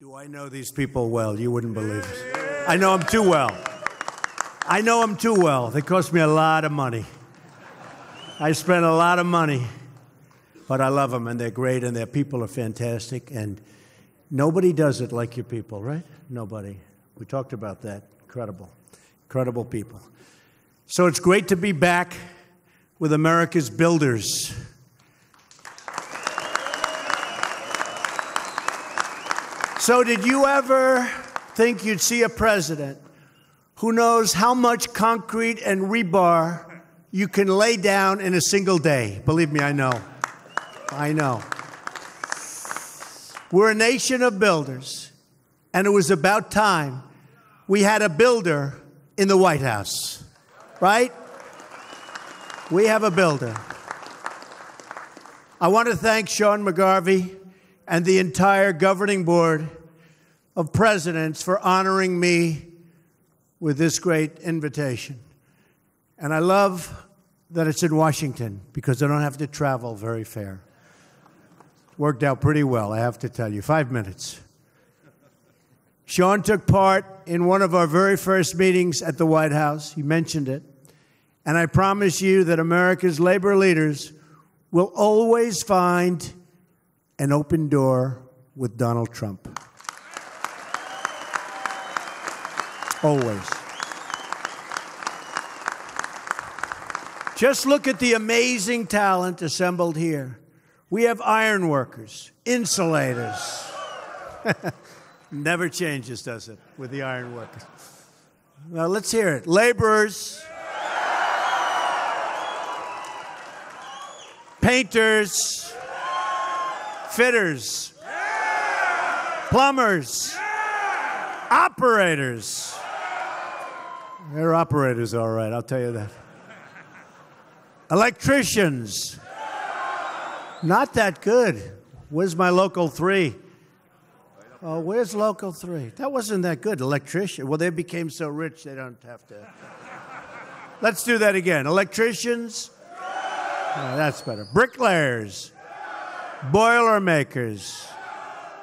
Do I know these people well? You wouldn't believe it. I know them too well. I know them too well. They cost me a lot of money. I spent a lot of money, but I love them, and they're great, and their people are fantastic, and nobody does it like your people, right? Nobody. We talked about that. Incredible. Incredible people. So it's great to be back with America's builders. So did you ever think you'd see a president who knows how much concrete and rebar you can lay down in a single day? Believe me, I know. I know. We're a nation of builders, and it was about time we had a builder in the White House, right? We have a builder. I want to thank Sean McGarvey and the entire governing board of presidents for honoring me with this great invitation. And I love that it's in Washington because I don't have to travel very far. Worked out pretty well, I have to tell you. 5 minutes. Sean took part in one of our very first meetings at the White House. He mentioned it. And I promise you that America's labor leaders will always find an open door with Donald Trump. Always. Just look at the amazing talent assembled here. We have iron workers, insulators. Never changes, does it, with the iron workers? Now, let's hear it. Laborers, painters, fitters, plumbers, operators. They're operators, all right, I'll tell you that. Electricians. Not that good. Where's my local 3? Oh, where's local 3? That wasn't that good. Electrician. Well, they became so rich they don't have to. Let's do that again. Electricians. Oh, that's better. Bricklayers. Boilermakers.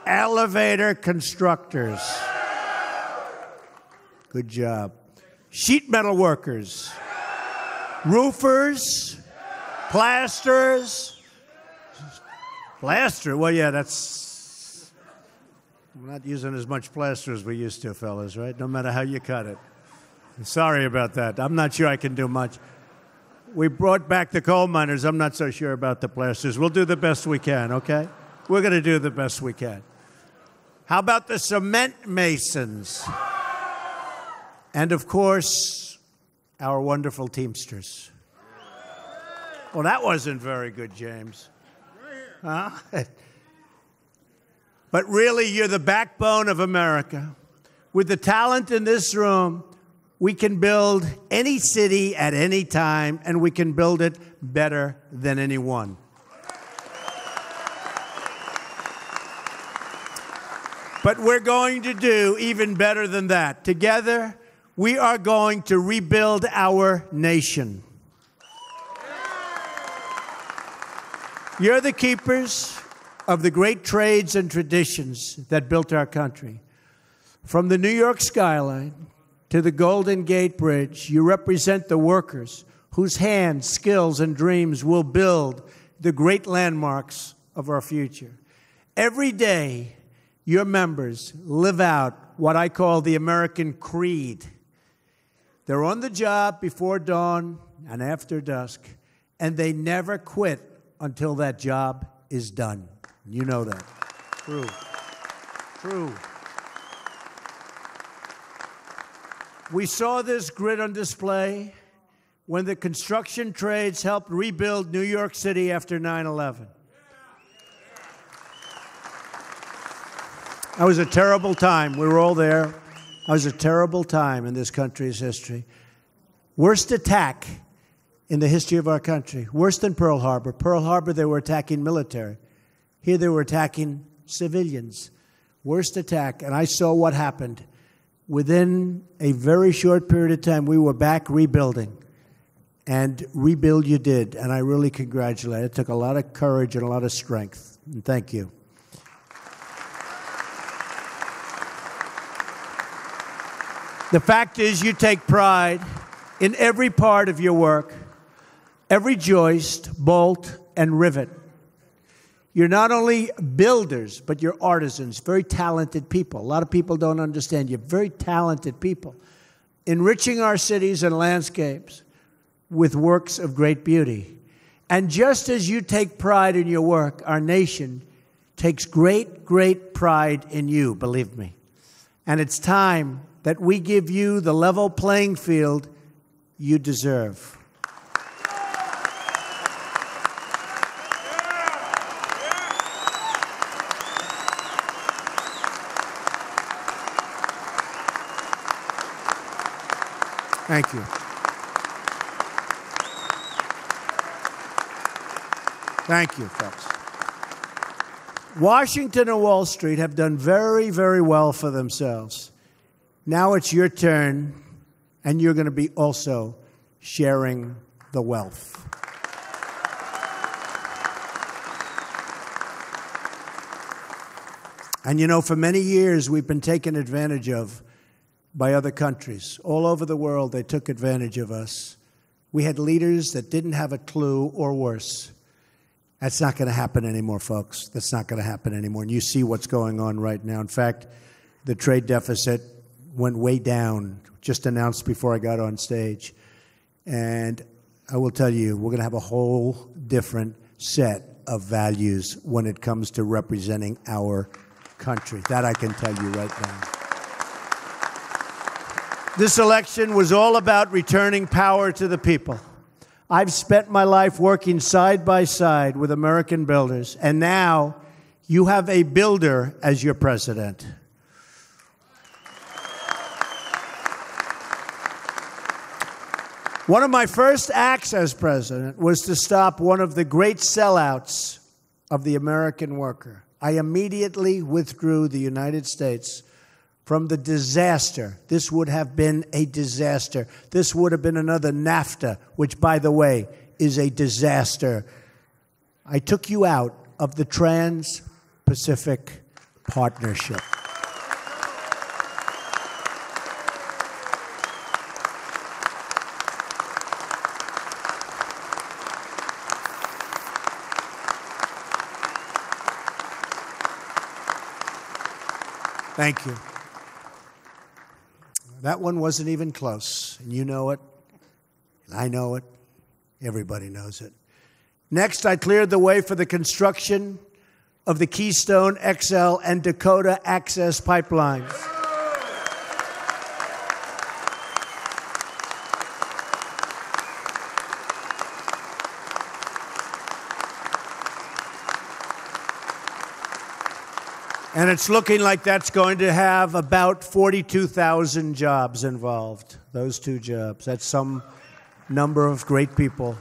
Elevator constructors. Good job. Sheet metal workers. Roofers. Plasterers. Plaster? Well, yeah, that's... We're not using as much plaster as we used to, fellas, right? No matter how you cut it. Sorry about that. I'm not sure I can do much. We brought back the coal miners. I'm not so sure about the plasters. We'll do the best we can, okay? We're going to do the best we can. How about the cement masons? And, of course, our wonderful Teamsters. Well, that wasn't very good, James. Huh? But really, you're the backbone of America. With the talent in this room, we can build any city at any time, and we can build it better than anyone. But we're going to do even better than that. Together, we are going to rebuild our nation. You're the keepers of the great trades and traditions that built our country. From the New York skyline to the Golden Gate Bridge, you represent the workers whose hands, skills, and dreams will build the great landmarks of our future. Every day, your members live out what I call the American creed. They're on the job before dawn and after dusk, and they never quit until that job is done. You know that. True. True. We saw this grit on display when the construction trades helped rebuild New York City after 9/11. That was a terrible time. We were all there. That was a terrible time in this country's history. Worst attack in the history of our country. Worse than Pearl Harbor. Pearl Harbor, they were attacking military. Here they were attacking civilians. Worst attack. And I saw what happened. Within a very short period of time, we were back rebuilding. And rebuild you did. And I really congratulate you. It took a lot of courage and a lot of strength. And thank you. The fact is, you take pride in every part of your work, every joist, bolt, and rivet. You're not only builders, but you're artisans, very talented people. A lot of people don't understand. You're very talented people, enriching our cities and landscapes with works of great beauty. And just as you take pride in your work, our nation takes great, great pride in you, believe me. And it's time that we give you the level playing field you deserve. Thank you. Thank you, folks. Washington and Wall Street have done very, very well for themselves. Now it's your turn, and you're going to be also sharing the wealth. And you know, for many years, we've been taken advantage of by other countries. All over the world, they took advantage of us. We had leaders that didn't have a clue, or worse. That's not going to happen anymore, folks. That's not going to happen anymore. And you see what's going on right now. In fact, the trade deficit went way down, just announced before I got on stage. And I will tell you, we're going to have a whole different set of values when it comes to representing our country. That I can tell you right now. This election was all about returning power to the people. I've spent my life working side by side with American builders, and now you have a builder as your president. One of my first acts as president was to stop one of the great sellouts of the American worker. I immediately withdrew the United States from the disaster. This would have been a disaster. This would have been another NAFTA, which, by the way, is a disaster. I took you out of the Trans-Pacific Partnership. Thank you. That one wasn't even close, and you know it, and I know it, everybody knows it. Next, I cleared the way for the construction of the Keystone XL and Dakota Access pipelines. And it's looking like that's going to have about 42,000 jobs involved, those two jobs. That's some number of great people.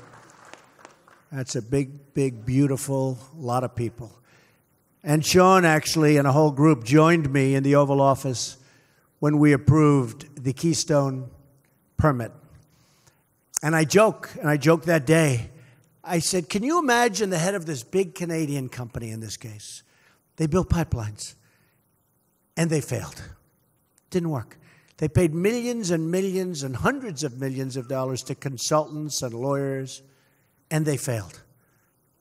That's a big, big, beautiful lot of people. And Sean, actually, and a whole group joined me in the Oval Office when we approved the Keystone permit. And I joked that day. I said, can you imagine the head of this big Canadian company in this case? They built pipelines, and they failed. Didn't work. They paid millions and millions and hundreds of millions of dollars to consultants and lawyers, and they failed.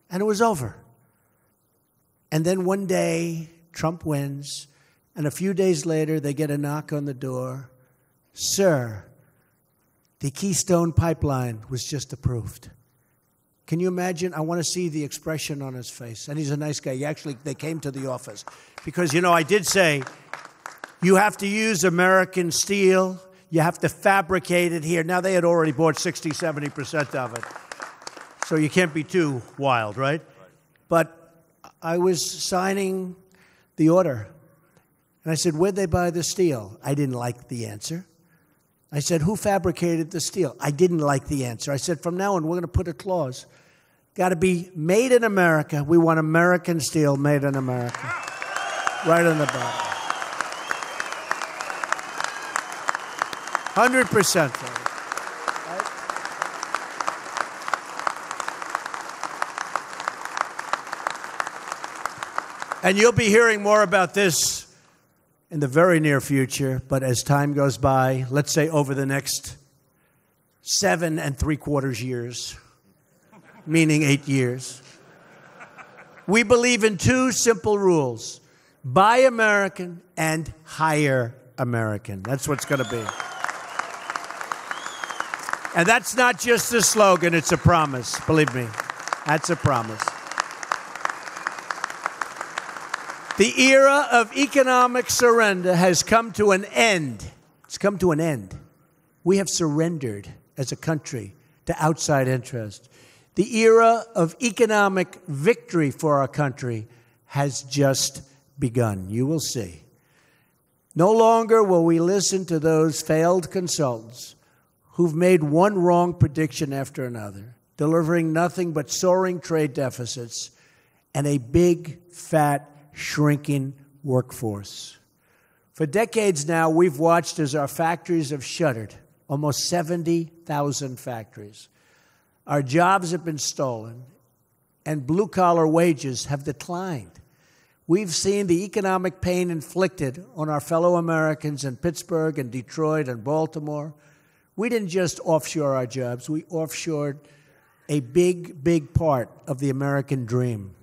And it was over. And then one day, Trump wins, and a few days later, they get a knock on the door. Sir, the Keystone Pipeline was just approved. Can you imagine? I want to see the expression on his face. And he's a nice guy. They came to the office. Because, you know, I did say, you have to use American steel. You have to fabricate it here. Now, they had already bought 60, 70% of it. So you can't be too wild, right? But I was signing the order. And I said, where'd they buy the steel? I didn't like the answer. I said, who fabricated the steel? I didn't like the answer. I said, from now on, we're going to put a clause. Got to be made in America. We want American steel made in America. Right on the bottom. 100%. Right? And you'll be hearing more about this in the very near future, but as time goes by, let's say over the next 7 3/4 years, meaning 8 years, we believe in 2 simple rules: buy American and hire American. That's what's going to be. And that's not just a slogan, it's a promise. Believe me, that's a promise. The era of economic surrender has come to an end. It's come to an end. We have surrendered as a country to outside interest. The era of economic victory for our country has just begun. You will see. No longer will we listen to those failed consultants who've made one wrong prediction after another, delivering nothing but soaring trade deficits and a big, fat, shrinking workforce. For decades now, we've watched as our factories have shuttered, almost 70,000 factories. Our jobs have been stolen, and blue-collar wages have declined. We've seen the economic pain inflicted on our fellow Americans in Pittsburgh and Detroit and Baltimore. We didn't just offshore our jobs, we offshored a big, big part of the American dream.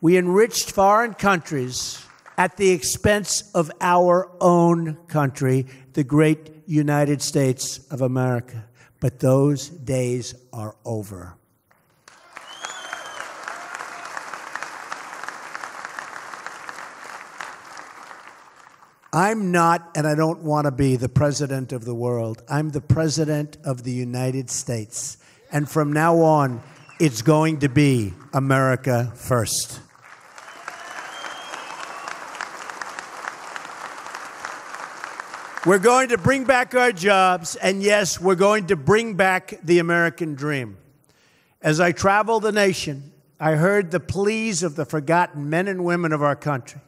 We enriched foreign countries at the expense of our own country, the great United States of America. But those days are over. I'm not, and I don't want to be, the president of the world. I'm the president of the United States. And from now on, it's going to be America first. We're going to bring back our jobs, and yes, we're going to bring back the American dream. As I travel the nation, I heard the pleas of the forgotten men and women of our country,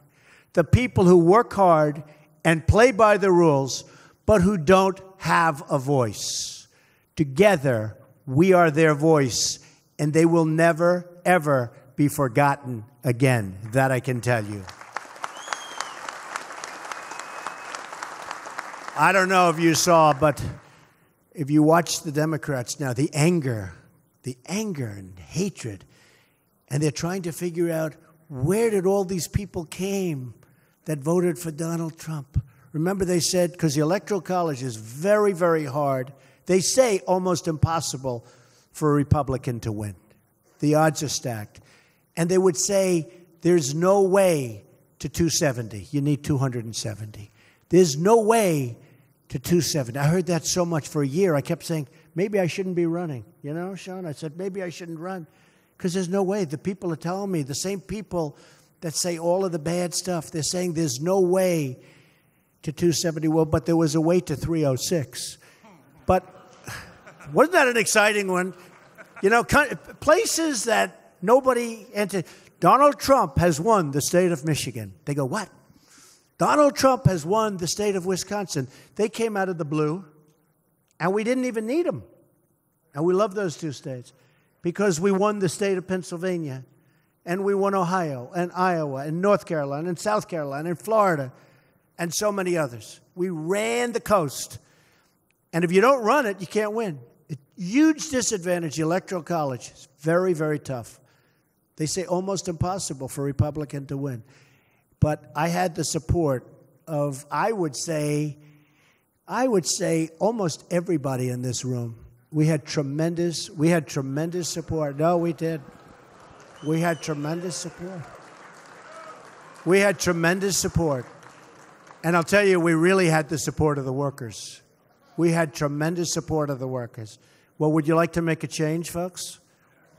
the people who work hard and play by the rules, but who don't have a voice. Together, we are their voice, and they will never, ever be forgotten again. That I can tell you. I don't know if you saw, but if you watch the Democrats now, the anger and hatred, and they're trying to figure out where did all these people came that voted for Donald Trump. Remember they said, because the Electoral College is very, very hard, they say almost impossible for a Republican to win. The odds are stacked. And they would say, there's no way to 270. You need 270. There's no way to 270. I heard that so much for a year. I kept saying, maybe I shouldn't be running. You know, Sean, I said, maybe I shouldn't run. Because there's no way. The people are telling me, the same people that say all of the bad stuff, they're saying there's no way to 270. Well, but there was a way to 306. But wasn't that an exciting one? You know, places that nobody entered. Donald Trump has won the state of Michigan. They go, what? Donald Trump has won the state of Wisconsin. They came out of the blue, and we didn't even need them. And we love those 2 states because we won the state of Pennsylvania, and we won Ohio, and Iowa, and North Carolina, and South Carolina, and Florida, and so many others. We ran the coast. And if you don't run it, you can't win. A huge disadvantage, the Electoral College. It's very, very tough. They say almost impossible for a Republican to win. But I had the support of, I would say almost everybody in this room. We had tremendous support. No, we did. We had tremendous support. We had tremendous support. And I'll tell you, we really had the support of the workers. We had tremendous support of the workers. Well, would you like to make a change, folks?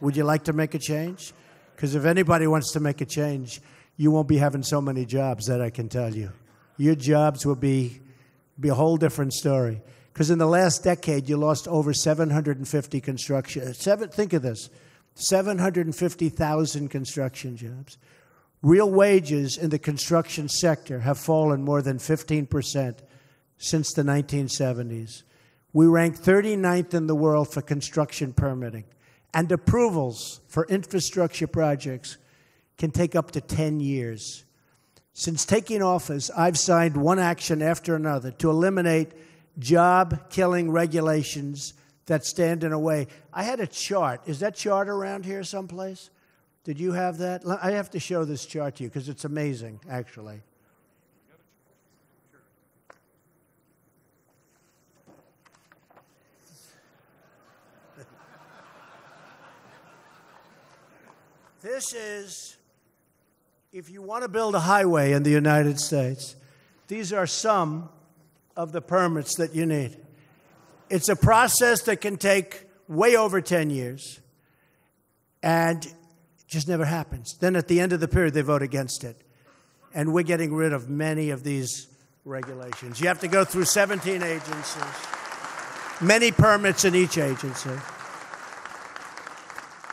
Would you like to make a change? Because if anybody wants to make a change, you won't be having so many jobs, that I can tell you. Your jobs will be a whole different story. Because in the last decade, you lost over 750 construction. Think of this, 750,000 construction jobs. Real wages in the construction sector have fallen more than 15% since the 1970s. We rank 39th in the world for construction permitting. And approvals for infrastructure projects can take up to 10 years. Since taking office, I've signed one action after another to eliminate job-killing regulations that stand in a way. I had a chart. Is that chart around here someplace? Did you have that? I have to show this chart to you because it's amazing, actually. This is, if you want to build a highway in the United States, these are some of the permits that you need. It's a process that can take way over 10 years, and it just never happens. Then at the end of the period, they vote against it. And we're getting rid of many of these regulations. You have to go through 17 agencies, many permits in each agency.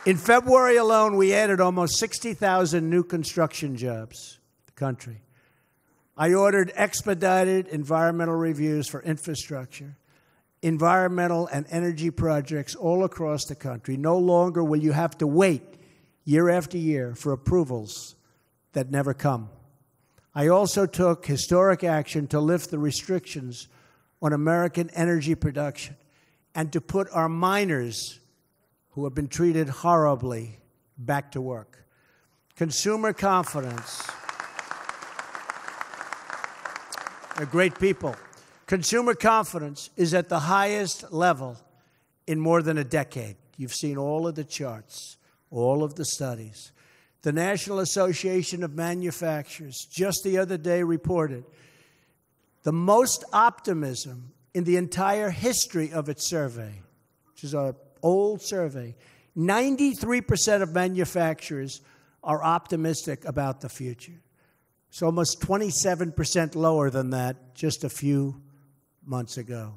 In February alone, we added almost 60,000 new construction jobs in the country. I ordered expedited environmental reviews for infrastructure, environmental and energy projects all across the country. No longer will you have to wait year after year for approvals that never come. I also took historic action to lift the restrictions on American energy production and to put our miners who have been treated horribly back to work. Consumer confidence. They're great people. Consumer confidence is at the highest level in more than a decade. You've seen all of the charts, all of the studies. The National Association of Manufacturers just the other day reported the most optimism in the entire history of its survey, which is an old survey. 93% of manufacturers are optimistic about the future. It's almost 27% lower than that just a few months ago.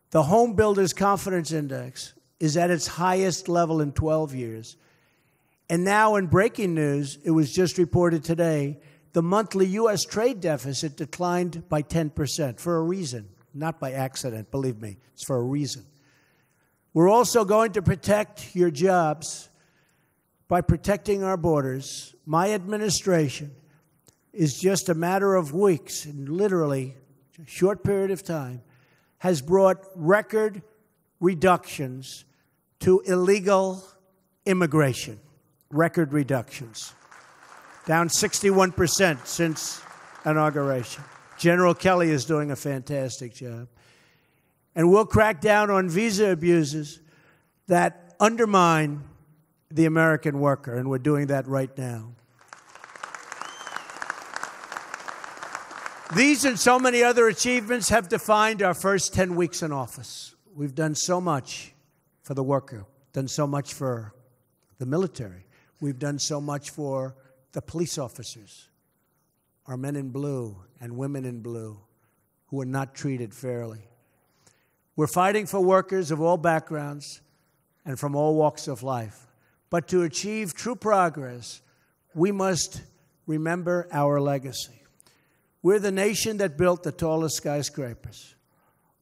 The Home Builders Confidence Index is at its highest level in 12 years. And now in breaking news, it was just reported today, the monthly U.S. trade deficit declined by 10% for a reason, not by accident, believe me, it's for a reason. We're also going to protect your jobs by protecting our borders. My administration is just a matter of weeks, and literally a short period of time, has brought record reductions to illegal immigration. Record reductions. Down 61% since inauguration. General Kelly is doing a fantastic job. And we'll crack down on visa abuses that undermine the American worker, and we're doing that right now. These and so many other achievements have defined our first 10 weeks in office. We've done so much for the worker, done so much for the military. We've done so much for the police officers, our men in blue and women in blue who are not treated fairly. We're fighting for workers of all backgrounds and from all walks of life. But to achieve true progress, we must remember our legacy. We're the nation that built the tallest skyscrapers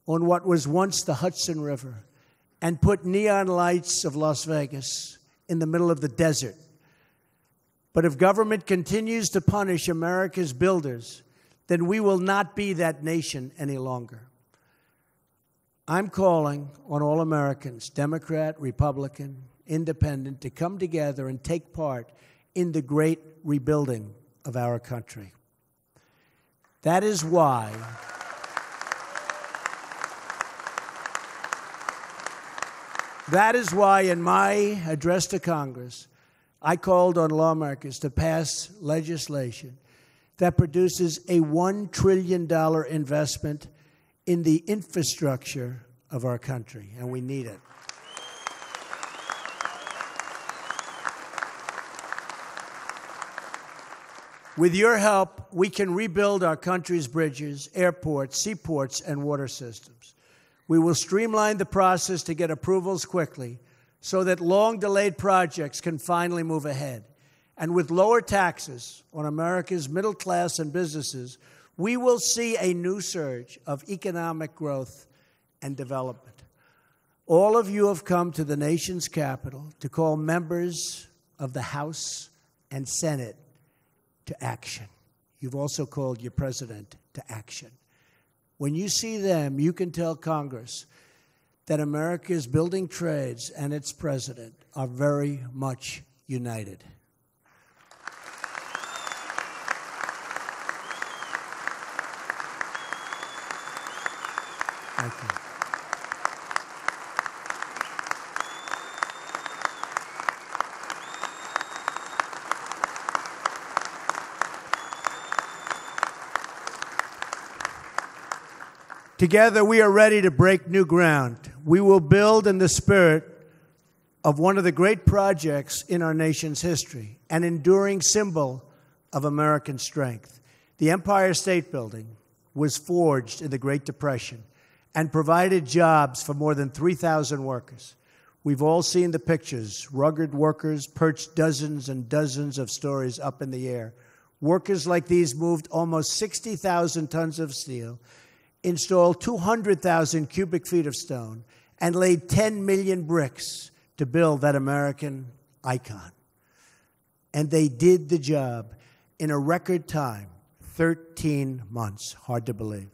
on what was once the Hudson River and put neon lights of Las Vegas in the middle of the desert. But if government continues to punish America's builders, then we will not be that nation any longer. I'm calling on all Americans, Democrat, Republican, Independent, to come together and take part in the great rebuilding of our country. That is why in my address to Congress, I called on lawmakers to pass legislation that produces a $1 trillion investment in the infrastructure of our country, and we need it. With your help, we can rebuild our country's bridges, airports, seaports, and water systems. We will streamline the process to get approvals quickly so that long-delayed projects can finally move ahead. And with lower taxes on America's middle class and businesses, we will see a new surge of economic growth and development. All of you have come to the nation's capital to call members of the House and Senate to action. you've also called your president to action. When you see them, you can tell Congress that America's building trades and its president are very much united. Thank you. Together, we are ready to break new ground. We will build in the spirit of one of the great projects in our nation's history, an enduring symbol of American strength. The Empire State Building was forged in the Great Depression and provided jobs for more than 3,000 workers. We've all seen the pictures. Rugged workers perched dozens and dozens of stories up in the air. Workers like these moved almost 60,000 tons of steel, installed 200,000 cubic feet of stone, and laid 10 million bricks to build that American icon. And they did the job in a record time, 13 months. Hard to believe.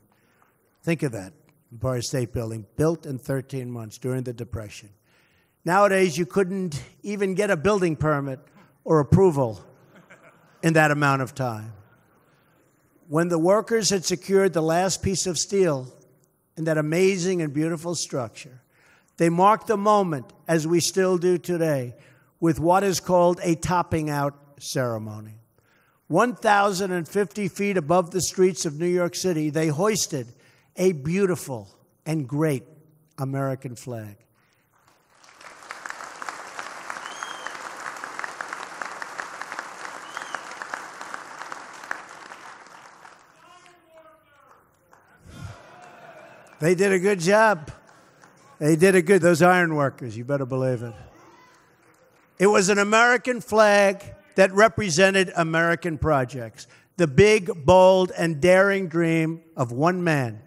Think of that. Empire State Building, built in 13 months during the Depression. Nowadays, you couldn't even get a building permit or approval in that amount of time. When the workers had secured the last piece of steel in that amazing and beautiful structure, they marked the moment, as we still do today, with what is called a topping out ceremony. 1,050 feet above the streets of New York City, they hoisted a beautiful and great American flag. They did a good job. They did a good, those iron workers, you better believe it. It was an American flag that represented American projects, the big, bold, and daring dream of one man,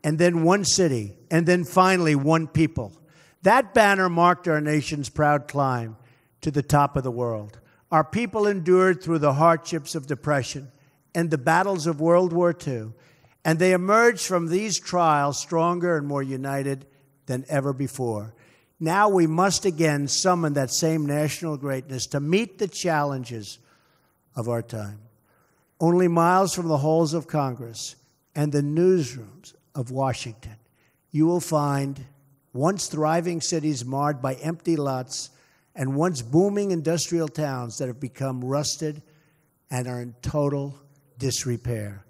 and then one city, and then finally one people. That banner marked our nation's proud climb to the top of the world. Our people endured through the hardships of depression and the battles of World War II, and they emerged from these trials stronger and more united than ever before. Now we must again summon that same national greatness to meet the challenges of our time. Only miles from the halls of Congress and the newsrooms of Washington, you will find once thriving cities marred by empty lots and once booming industrial towns that have become rusted and are in total disrepair.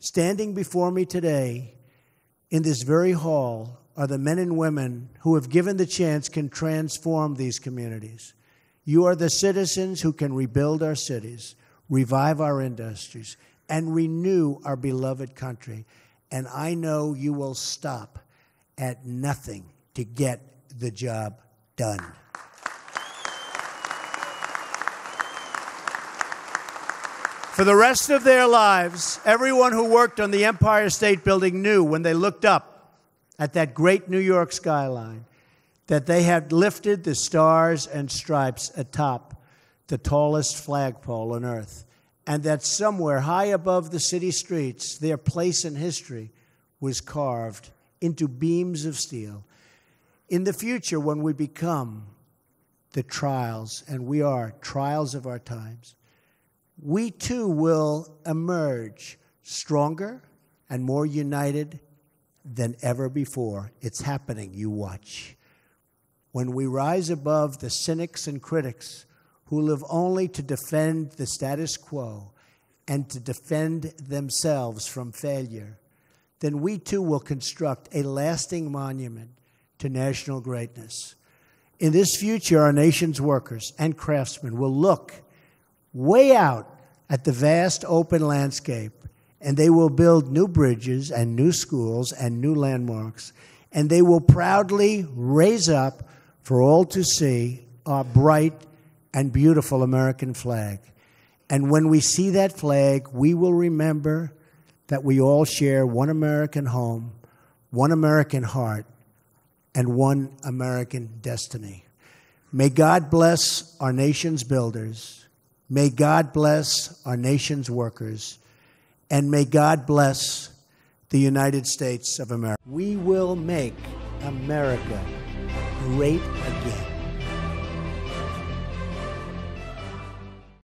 Standing before me today in this very hall are the men and women who, if given the chance, can transform these communities. You are the citizens who can rebuild our cities, revive our industries, and renew our beloved country. And I know you will stop at nothing to get the job done. For the rest of their lives, everyone who worked on the Empire State Building knew when they looked up at that great New York skyline that they had lifted the stars and stripes atop the tallest flagpole on earth, and that somewhere high above the city streets, their place in history was carved into beams of steel. In the future, when we become the trials, and we are trials of our times, we too will emerge stronger and more united than ever before. It's happening, you watch. When we rise above the cynics and critics who live only to defend the status quo and to defend themselves from failure, then we too will construct a lasting monument to national greatness. In this future, our nation's workers and craftsmen will look way out at the vast open landscape, and they will build new bridges and new schools and new landmarks, and they will proudly raise up for all to see our bright and beautiful American flag. And when we see that flag, we will remember that we all share one American home, one American heart, and one American destiny. May God bless our nation's builders. May God bless our nation's workers. And may God bless the United States of America. We will make America great again.